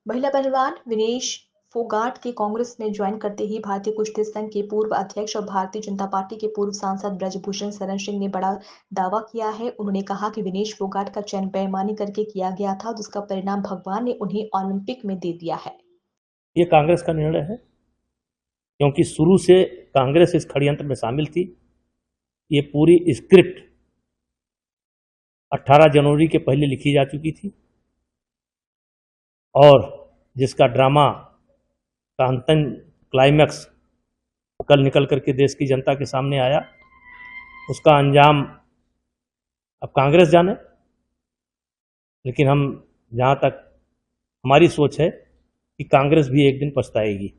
महिला पहलवान विनेश फोगाट के कांग्रेस में ज्वाइन करते ही भारतीय कुश्ती संघ के पूर्व अध्यक्ष और भारतीय जनता पार्टी के पूर्व सांसद ब्रजभूषण शरण सिंह ने बड़ा दावा किया है। उन्होंने कहा कि विनेश फोगाट का चयन बेईमानी करके किया गया था, जिसका परिणाम भगवान ने उन्हें ओलंपिक में दे दिया है। ये कांग्रेस का निर्णय है, क्योंकि शुरू से कांग्रेस इस षड्यंत्र में शामिल थी। ये पूरी स्क्रिप्ट 18 जनवरी के पहले लिखी जा चुकी थी और जिसका ड्रामा का अंतिम क्लाइमैक्स कल निकल करके देश की जनता के सामने आया। उसका अंजाम अब कांग्रेस जाने, लेकिन हम जहां तक हमारी सोच है कि कांग्रेस भी एक दिन पछताएगी।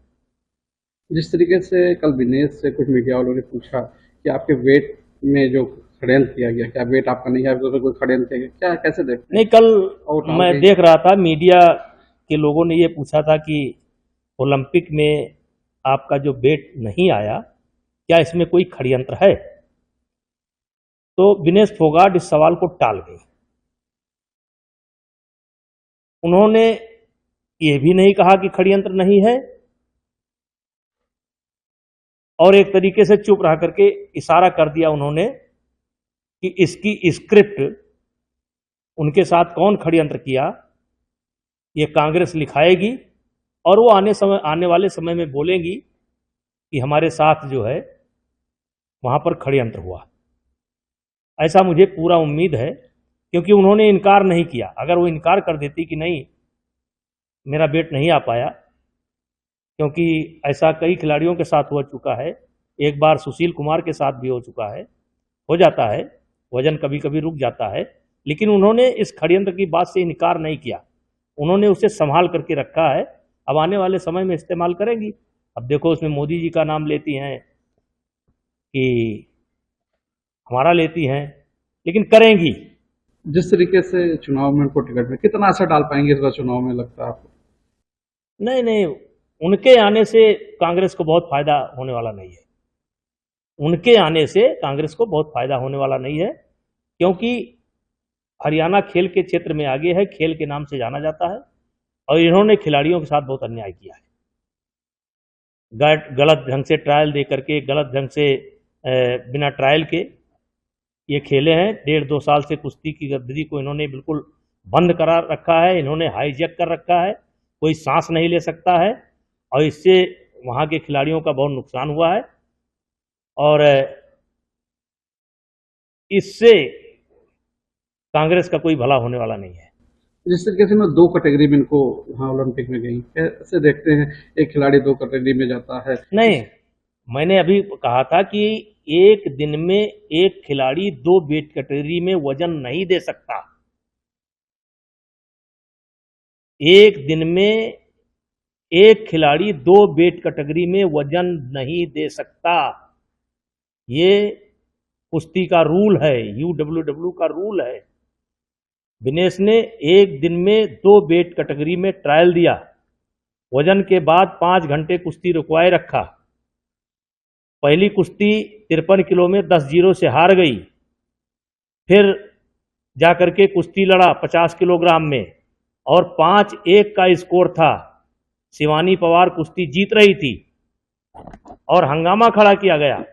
जिस तरीके से कल विनेश से कुछ मीडिया वालों ने पूछा कि आपके वेट में जो षड्यंत्र किया गया, क्या वेट आपका नहीं है, तो कोई षड्यंत्र किया गया, क्या कैसे देखते हैं? नहीं, कल मैं देख रहा था मीडिया के लोगों ने ये पूछा था कि ओलंपिक में आपका जो वेट नहीं आया, क्या इसमें कोई षड्यंत्र है? तो विनेश फोगाट इस सवाल को टाल गई। उन्होंने ये भी नहीं कहा कि षड्यंत्र नहीं है और एक तरीके से चुप रह करके इशारा कर दिया उन्होंने कि इसकी स्क्रिप्ट उनके साथ कौन षड्यंत्र किया ये कांग्रेस लिखाएगी और वो आने वाले समय में बोलेंगी कि हमारे साथ जो है वहां पर षड्यंत्र हुआ। ऐसा मुझे पूरा उम्मीद है, क्योंकि उन्होंने इनकार नहीं किया। अगर वो इनकार कर देती कि नहीं मेरा वेट नहीं आ पाया, क्योंकि ऐसा कई खिलाड़ियों के साथ हो चुका है, एक बार सुशील कुमार के साथ भी हो चुका है, हो जाता है, वजन कभी कभी रुक जाता है, लेकिन उन्होंने इस षड्यंत्र की बात से इनकार नहीं किया। उन्होंने उसे संभाल करके रखा है, अब आने वाले समय में इस्तेमाल करेंगी। अब देखो उसमें मोदी जी का नाम लेती हैं कि हमारा लेती हैं, लेकिन करेंगी। जिस तरीके से चुनाव में उनको टिकट में कितना असर डाल पाएंगे इस बार चुनाव में, लगता है आपको? नहीं, उनके आने से कांग्रेस को बहुत फायदा होने वाला नहीं है। उनके आने से कांग्रेस को बहुत फायदा होने वाला नहीं है, क्योंकि हरियाणा खेल के क्षेत्र में आगे है, खेल के नाम से जाना जाता है और इन्होंने खिलाड़ियों के साथ बहुत अन्याय किया है। गलत ढंग से ट्रायल दे करके, गलत ढंग से बिना ट्रायल के ये खेले हैं। 1.5-2 साल से कुश्ती की गतिविधि को इन्होंने बिल्कुल बंद करा रखा है, इन्होंने हाईजैक कर रखा है, कोई सांस नहीं ले सकता है और इससे वहां के खिलाड़ियों का बहुत नुकसान हुआ है और इससे कांग्रेस का कोई भला होने वाला नहीं है। जिस तरीके से मैं 2 कैटेगरी में इनको वहाँ ओलंपिक में गई, कैसे देखते हैं एक खिलाड़ी 2 कैटेगरी में जाता है? नहीं, मैंने अभी कहा था कि एक दिन में एक खिलाड़ी 2 वेट कैटेगरी में वजन नहीं दे सकता। एक दिन में एक खिलाड़ी 2 वेट कैटेगरी में वजन नहीं दे सकता। ये कुश्ती का रूल है, UWW का रूल है। विनेश ने एक दिन में 2 वेट कैटेगरी में ट्रायल दिया, वजन के बाद 5 घंटे कुश्ती रुकवाए रखा। पहली कुश्ती 53 किलो में 10-0 से हार गई, फिर जाकर के कुश्ती लड़ा 50 किलोग्राम में और 5-1 का स्कोर था। शिवानी पवार कुश्ती जीत रही थी और हंगामा खड़ा किया गया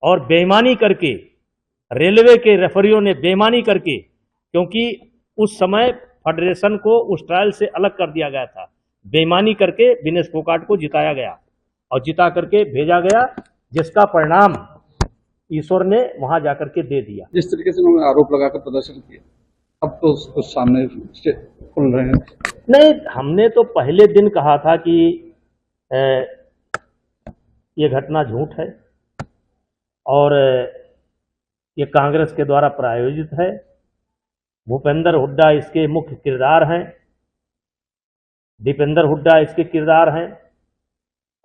और बेईमानी करके रेलवे के रेफरियों ने बेईमानी करके, क्योंकि उस समय फेडरेशन को उस ट्रायल से अलग कर दिया गया था, बेईमानी करके विनेश फोगाट को जिताया गया और जिता करके भेजा गया, जिसका परिणाम ईश्वर ने वहां जाकर के दे दिया। जिस तरीके से उन्होंने आरोप लगाकर प्रदर्शन किया, अब तो उसको सामने खुल रहे हैं। नहीं, हमने तो पहले दिन कहा था कि ये घटना झूठ है और ये कांग्रेस के द्वारा प्रायोजित है। भूपेंद्र हुड्डा इसके मुख्य किरदार हैं, दीपेंद्र हुड्डा इसके किरदार हैं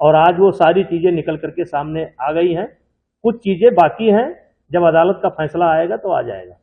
और आज वो सारी चीजें निकल करके सामने आ गई हैं। कुछ चीजें बाकी हैं, जब अदालत का फैसला आएगा तो आ जाएगा।